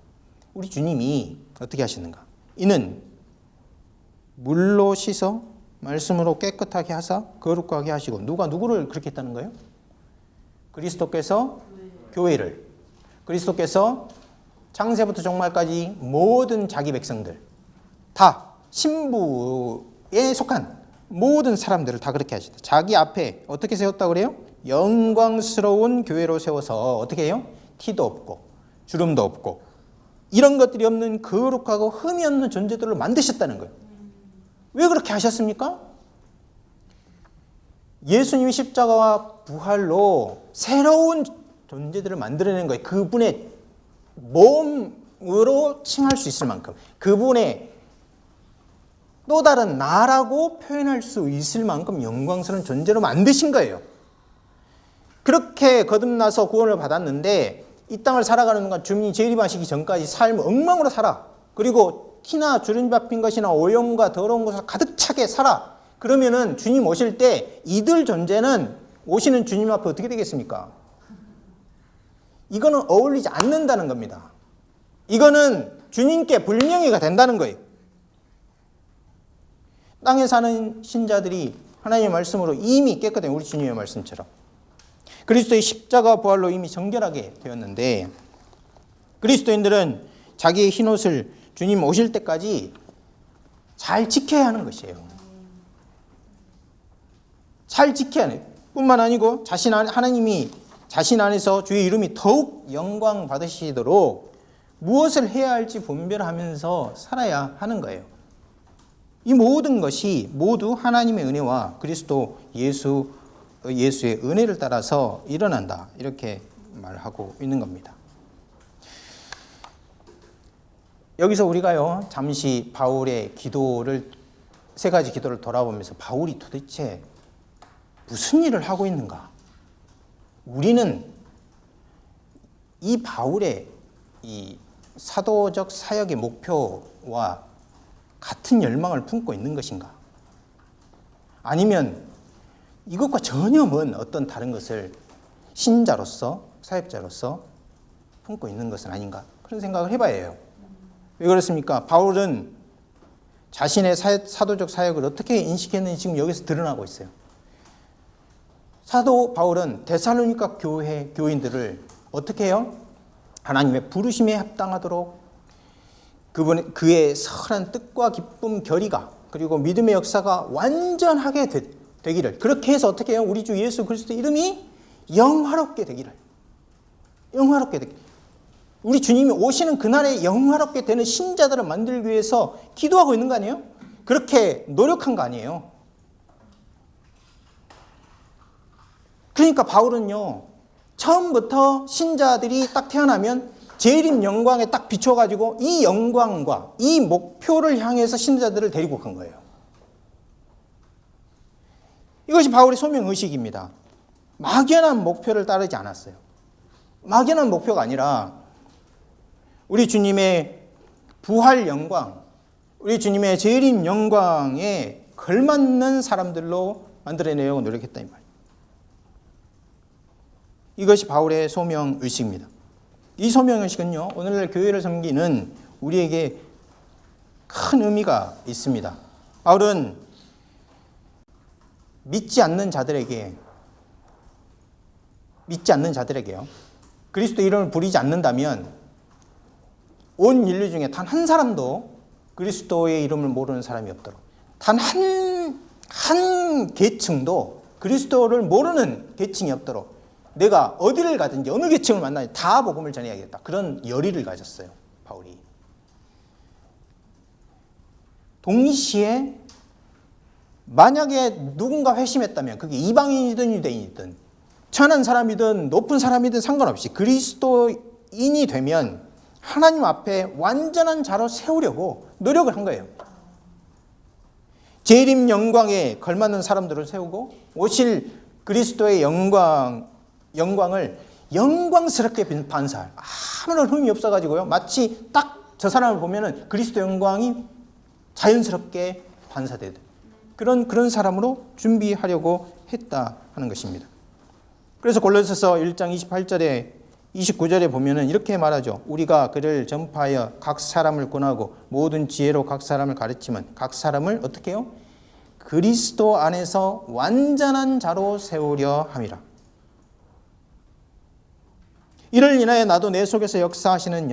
우리 주님이 어떻게 하시는가? 이는 물로 씻어 말씀으로 깨끗하게 하사 거룩하게 하시고 누가 누구를 그렇게 했다는 거예요? 그리스도께서 교회를 그리스도께서 창세부터 종말까지 모든 자기 백성들 다 신부에 속한 모든 사람들을 다 그렇게 하시다. 자기 앞에 어떻게 세웠다고 그래요? 영광스러운 교회로 세워서 어떻게 해요? 티도 없고 주름도 없고 이런 것들이 없는 거룩하고 흠이 없는 존재들로 만드셨다는 거예요. 왜 그렇게 하셨습니까? 예수님이 십자가와 부활로 새로운 존재들을 만들어낸 거예요. 그분의 몸으로 칭할 수 있을 만큼 그분의 또 다른 나라고 표현할 수 있을 만큼 영광스러운 존재로 만드신 거예요. 그렇게 거듭나서 구원을 받았는데 이 땅을 살아가는 동안 주님이 재림하시기 전까지 삶을 엉망으로 살아. 그리고 티나 주름 잡힌 것이나 오염과 더러운 것을 가득 차게 살아. 그러면은 주님 오실 때 이들 존재는 오시는 주님 앞에 어떻게 되겠습니까? 이거는 어울리지 않는다는 겁니다. 이거는 주님께 불명예가 된다는 거예요. 땅에 사는 신자들이 하나님의 말씀으로 이미 깨끗한 우리 주님의 말씀처럼 그리스도의 십자가 부활로 이미 정결하게 되었는데 그리스도인들은 자기의 흰옷을 주님 오실 때까지 잘 지켜야 하는 것이에요. 잘 지켜야 해요. 뿐만 아니고 하나님이 자신 안에서 주의 이름이 더욱 영광 받으시도록 무엇을 해야 할지 분별하면서 살아야 하는 거예요. 이 모든 것이 모두 하나님의 은혜와 그리스도 예수의 은혜를 따라서 일어난다. 이렇게 말하고 있는 겁니다. 여기서 우리가요, 잠시 바울의 기도를, 세 가지 기도를 돌아보면서 바울이 도대체 무슨 일을 하고 있는가? 우리는 이 바울의 이 사도적 사역의 목표와 같은 열망을 품고 있는 것인가? 아니면 이것과 전혀 먼 어떤 다른 것을 신자로서, 사역자로서 품고 있는 것은 아닌가? 그런 생각을 해봐야 해요. 왜 그렇습니까? 바울은 자신의 사도적 사역을 어떻게 인식했는지 지금 여기서 드러나고 있어요. 사도 바울은 데살로니가 교회 교인들을 어떻게 해요? 하나님의 부르심에 합당하도록 그의 선한 뜻과 기쁨 결의가 그리고 믿음의 역사가 완전하게 되기를 그렇게 해서 어떻게 해요? 우리 주 예수 그리스도 이름이 영화롭게 되기를 우리 주님이 오시는 그날에 영화롭게 되는 신자들을 만들기 위해서 기도하고 있는 거 아니에요? 그렇게 노력한 거 아니에요? 그러니까 바울은요, 처음부터 신자들이 딱 태어나면 재림 영광에 딱 비춰가지고 이 영광과 이 목표를 향해서 신자들을 데리고 간 거예요. 이것이 바울의 소명의식입니다. 막연한 목표를 따르지 않았어요. 막연한 목표가 아니라 우리 주님의 부활 영광, 우리 주님의 재림 영광에 걸맞는 사람들로 만들어내려고 노력했다 이 말이에요. 이것이 바울의 소명의식입니다. 이 소명의식은요, 오늘날 교회를 섬기는 우리에게 큰 의미가 있습니다. 바울은 믿지 않는 자들에게요, 그리스도 이름을 부리지 않는다면 온 인류 중에 단 한 사람도 그리스도의 이름을 모르는 사람이 없도록, 단 한 계층도 그리스도를 모르는 계층이 없도록 내가 어디를 가든지 어느 계층을 만나든지 다 복음을 전해야겠다. 그런 열의를 가졌어요, 바울이. 동시에 만약에 누군가 회심했다면 그게 이방인이든 유대인이든 천한 사람이든 높은 사람이든 상관없이 그리스도인이 되면 하나님 앞에 완전한 자로 세우려고 노력을 한 거예요. 재림 영광에 걸맞는 사람들을 세우고 오실 그리스도의 영광을 영광스럽게 반사할, 아무런 흠이 없어가지고요, 마치 딱 저 사람을 보면은 그리스도 영광이 자연스럽게 반사되듯 그런 사람으로 준비하려고 했다 하는 것입니다. 그래서 골로새서 1장 28절에 29절에 보면은 이렇게 말하죠. 우리가 그를 전파하여 각 사람을 권하고 모든 지혜로 각 사람을 가르치면 각 사람을 어떻게 해요? 그리스도 안에서 완전한 자로 세우려 함이라. 이를 인하여 나도 내 속에서 역사하시는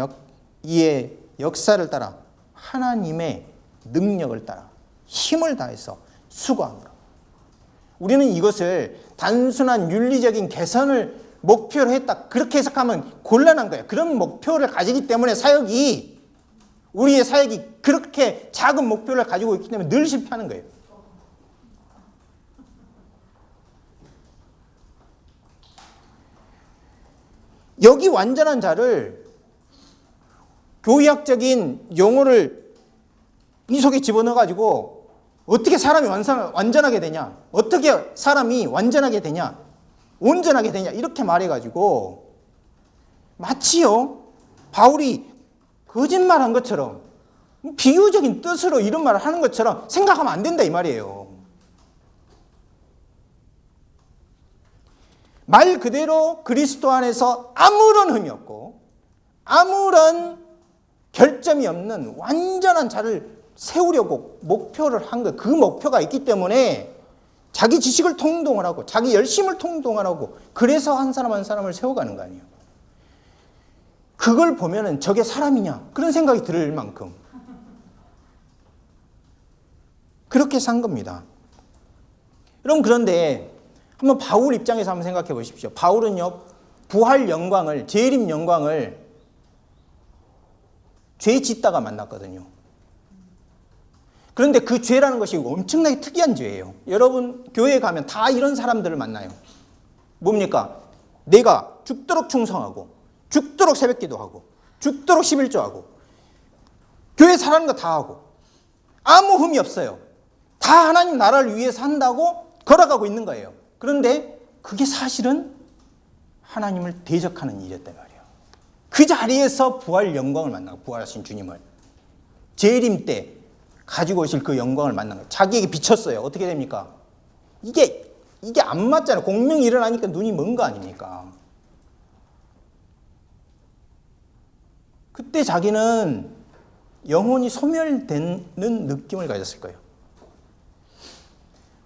이의 역사를 따라 하나님의 능력을 따라 힘을 다해서 수고하노라. 우리는 이것을 단순한 윤리적인 개선을 목표로 했다, 그렇게 해석하면 곤란한 거예요. 그런 목표를 가지기 때문에 우리의 사역이 그렇게 작은 목표를 가지고 있기 때문에 늘 실패하는 거예요. 여기 완전한 자를 교의학적인 용어를 이 속에 집어넣어가지고 어떻게 사람이 완전하게 되냐, 어떻게 사람이 완전하게 되냐, 온전하게 되냐, 이렇게 말해가지고 마치요 바울이 거짓말한 것처럼 비유적인 뜻으로 이런 말을 하는 것처럼 생각하면 안 된다 이 말이에요. 말 그대로 그리스도 안에서 아무런 흠이 없고 아무런 결점이 없는 완전한 자를 세우려고 목표를 한 거예요. 그 목표가 있기 때문에 자기 지식을 통동을 하고 자기 열심을 통동을 하고 그래서 한 사람 한 사람을 세워가는 거 아니에요. 그걸 보면은 저게 사람이냐 그런 생각이 들 만큼 그렇게 산 겁니다. 여러분, 그런데 한번 바울 입장에서 한번 생각해 보십시오. 바울은요, 부활 영광을, 재림 영광을 죄 짓다가 만났거든요. 그런데 그 죄라는 것이 엄청나게 특이한 죄예요. 여러분, 교회에 가면 다 이런 사람들을 만나요. 뭡니까? 내가 죽도록 충성하고 죽도록 새벽기도하고 죽도록 11조하고 교회 사라는 거 다 하고 아무 흠이 없어요. 다 하나님 나라를 위해서 한다고 걸어가고 있는 거예요. 그런데 그게 사실은 하나님을 대적하는 일이었단 말이에요. 그 자리에서 부활 영광을 만나고 부활하신 주님을 재림 때 가지고 오실 그 영광을 만난 거예요. 자기에게 비쳤어요. 어떻게 됩니까? 이게 안 맞잖아요. 공명이 일어나니까 눈이 먼 거 아닙니까? 그때 자기는 영혼이 소멸되는 느낌을 가졌을 거예요.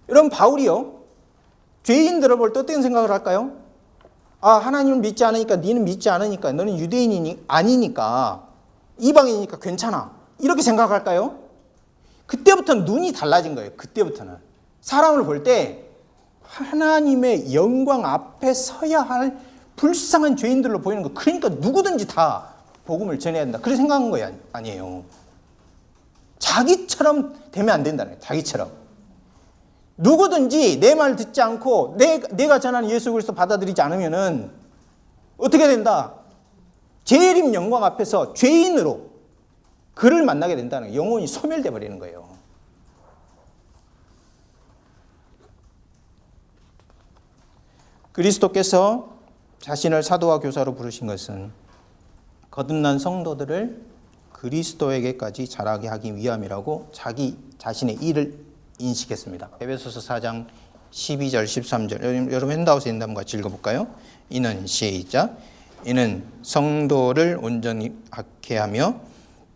여러분, 바울이요, 죄인들을 볼 때 어떤 생각을 할까요? 아, 하나님을 믿지 않으니까, 너는 믿지 않으니까, 너는 유대인이 아니니까, 이방인이니까 괜찮아, 이렇게 생각할까요? 그때부터는 눈이 달라진 거예요. 그때부터는 사람을 볼 때 하나님의 영광 앞에 서야 할 불쌍한 죄인들로 보이는 거. 그러니까 누구든지 다 복음을 전해야 된다, 그렇게 생각한 거예요. 아니에요. 자기처럼 되면 안 된다는 거예요. 자기처럼. 누구든지 내 말 듣지 않고 내가 전하는 예수 그리스도 받아들이지 않으면은 어떻게 된다? 재림 영광 앞에서 죄인으로 그를 만나게 된다는 거예요. 영혼이 소멸돼 버리는 거예요. 그리스도께서 자신을 사도와 교사로 부르신 것은 거듭난 성도들을 그리스도에게까지 자라게 하기 위함이라고 자기 자신의 일을 인식했습니다. 에베소서 4장 12절, 13절. 여러분 핸드아웃에 있는 한번 같이 읽어볼까요? 이는 시작. 이는 성도를 온전히 하게 하며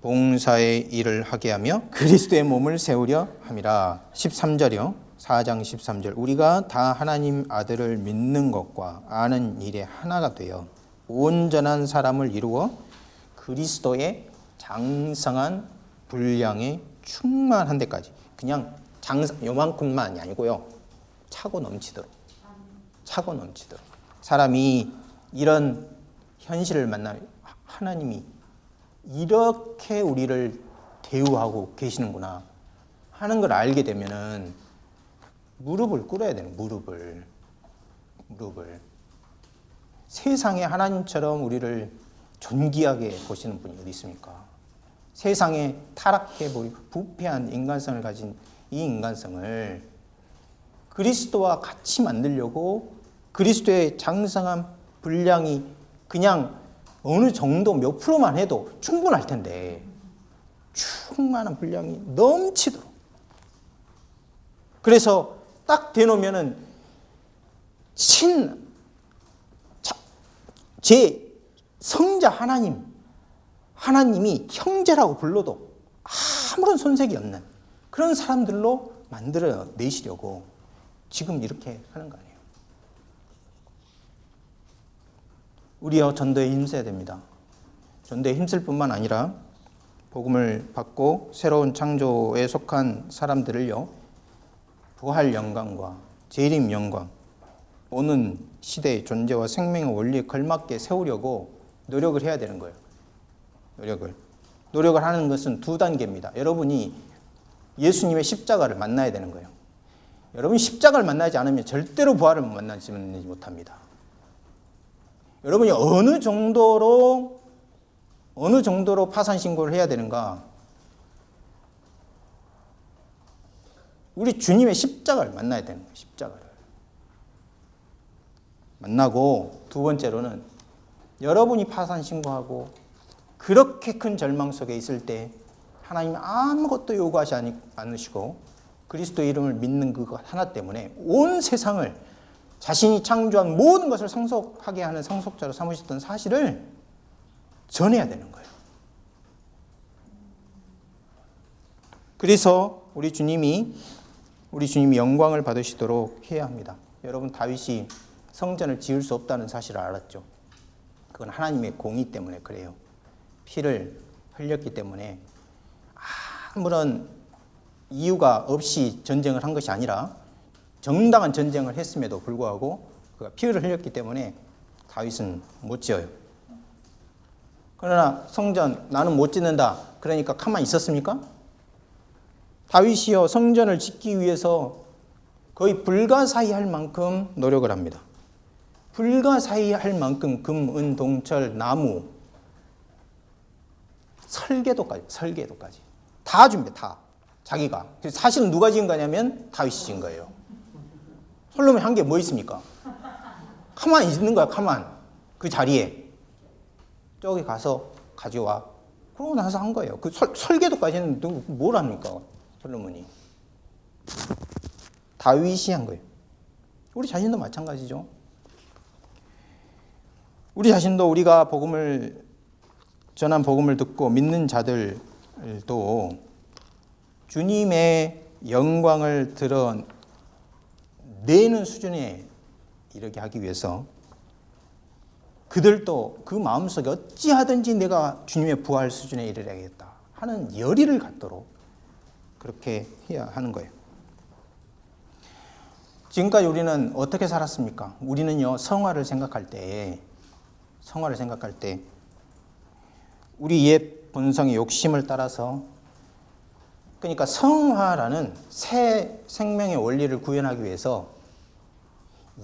봉사의 일을 하게 하며 그리스도의 몸을 세우려 함이라. 13절이요. 4장 13절. 우리가 다 하나님 아들을 믿는 것과 아는 일에 하나가 되어 온전한 사람을 이루어 그리스도의 장성한 분량에 충만한 데까지. 그냥 요만큼만이 아니고요. 차고 넘치도록. 차고 넘치도록. 사람이 이런 현실을 만나면 하나님이 이렇게 우리를 대우하고 계시는구나 하는 걸 알게 되면은 무릎을 꿇어야 되는, 무릎을. 세상에 하나님처럼 우리를 존귀하게 보시는 분이 어디 있습니까? 세상에 타락해 보이고 부패한 인간성을 가진 이 인간성을 그리스도와 같이 만들려고 그리스도의 장성한 분량이 그냥 어느 정도 몇 프로만 해도 충분할 텐데 충만한 분량이 넘치도록. 그래서 딱 대놓으면은 제 성자 하나님이 형제라고 불러도 아무런 손색이 없는 그런 사람들로 만들어 내시려고 지금 이렇게 하는 거 아니에요. 우리요, 전도에 힘써야 됩니다. 전도에 힘쓸 뿐만 아니라 복음을 받고 새로운 창조에 속한 사람들을요, 부활 영광과 재림 영광, 오는 시대의 존재와 생명의 원리에 걸맞게 세우려고 노력을 해야 되는 거예요. 노력을 하는 것은 두 단계입니다. 여러분이 예수님의 십자가를 만나야 되는 거예요. 여러분이 십자가를 만나지 않으면 절대로 부활을 만나지 못합니다. 여러분이 어느 정도로 파산 신고를 해야 되는가? 우리 주님의 십자가를 만나야 되는 거예요. 십자가를 만나고, 두 번째로는 여러분이 파산 신고하고 그렇게 큰 절망 속에 있을 때 하나님이 아무것도 요구하지 않으시고 그리스도 이름을 믿는 그것 하나 때문에 온 세상을 자신이 창조한 모든 것을 상속하게 하는 상속자로 삼으셨던 사실을 전해야 되는 거예요. 그래서 우리 주님이 영광을 받으시도록 해야 합니다. 여러분, 다윗이 성전을 지을 수 없다는 사실을 알았죠. 그건 하나님의 공의 때문에 그래요. 피를 흘렸기 때문에 아무런 이유가 없이 전쟁을 한 것이 아니라 정당한 전쟁을 했음에도 불구하고 그가 피를 흘렸기 때문에 다윗은 못 지어요. 그러나 성전 나는 못 짓는다. 그러니까 가만히 있었습니까? 다윗이요, 성전을 짓기 위해서 거의 불가사의할 만큼 노력을 합니다. 불가사의할 만큼 금, 은, 동철, 나무, 설계도까지 다 준비해. 다 자기가. 사실은 누가 지은 거냐면 다윗이 지은 거예요. 솔로몬이 한 게 뭐 있습니까? 가만히 있는 거야. 그 자리에 저기 가서 가져와. 그러고 나서 한 거예요. 그 설계도까지는 뭘 합니까? 솔로몬이. 다윗이 한 거예요. 우리 자신도 마찬가지죠. 우리 자신도 우리가 전한 복음을 듣고 믿는 자들도 주님의 영광을 드러내는 수준에 이르게 하기 위해서 그들도 그 마음속에 어찌하든지 내가 주님의 부활 수준에 이르려야겠다 하는 열의를 갖도록 그렇게 해야 하는 거예요. 지금까지 우리는 어떻게 살았습니까? 우리는요, 성화를 생각할 때 우리 옛 본성의 욕심을 따라서, 그러니까 성화라는 새 생명의 원리를 구현하기 위해서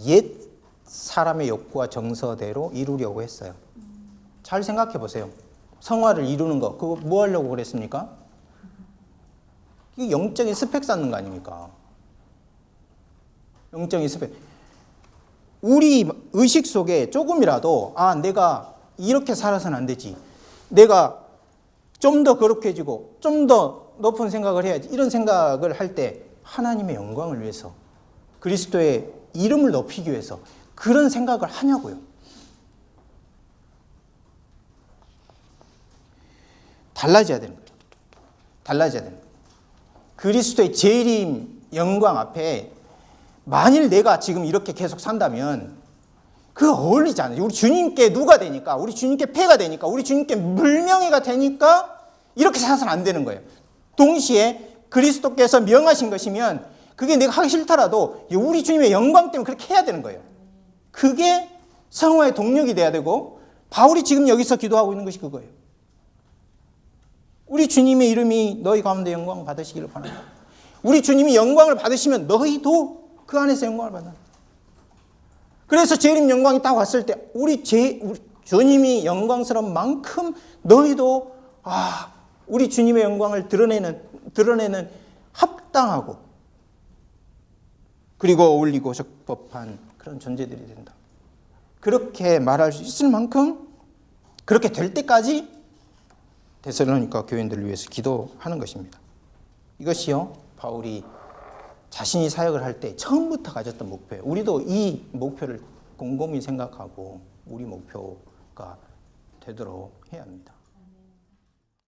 옛 사람의 욕구와 정서대로 이루려고 했어요. 잘 생각해 보세요. 성화를 이루는 거, 그거 뭐 하려고 그랬습니까? 이게 영적인 스펙 쌓는 거 아닙니까? 영적인 스펙. 우리 의식 속에 조금이라도 내가 이렇게 살아서는 안 되지. 내가 좀 더 거룩해지고 좀 더 높은 생각을 해야지. 이런 생각을 할 때 하나님의 영광을 위해서 그리스도의 이름을 높이기 위해서 그런 생각을 하냐고요. 달라져야 되는 거예요. 달라져야 되는 거예요. 그리스도의 재림 영광 앞에 만일 내가 지금 이렇게 계속 산다면 그거 어울리지 않아요. 우리 주님께 누가 되니까, 우리 주님께 패가 되니까, 우리 주님께 물명예가 되니까 이렇게 살아서는 안 되는 거예요. 동시에 그리스도께서 명하신 것이면 그게 내가 하기 싫더라도 우리 주님의 영광 때문에 그렇게 해야 되는 거예요. 그게 성화의 동력이 돼야 되고, 바울이 지금 여기서 기도하고 있는 것이 그거예요. 우리 주님의 이름이 너희 가운데 영광 받으시기를 바란다. 우리 주님이 영광을 받으시면 너희도 그 안에서 영광을 받는다. 그래서 재림 영광이 딱 왔을 때 우리 주님이 영광스러운 만큼 너희도 우리 주님의 영광을 드러내는 합당하고 그리고 어울리고 적법한 그런 존재들이 된다. 그렇게 말할 수 있을 만큼 그렇게 될 때까지 데살로니가 교인들을 위해서 기도하는 것입니다. 이것이요, 바울이 자신이 사역을 할 때 처음부터 가졌던 목표예요. 우리도 이 목표를 곰곰이 생각하고 우리 목표가 되도록 해야 합니다.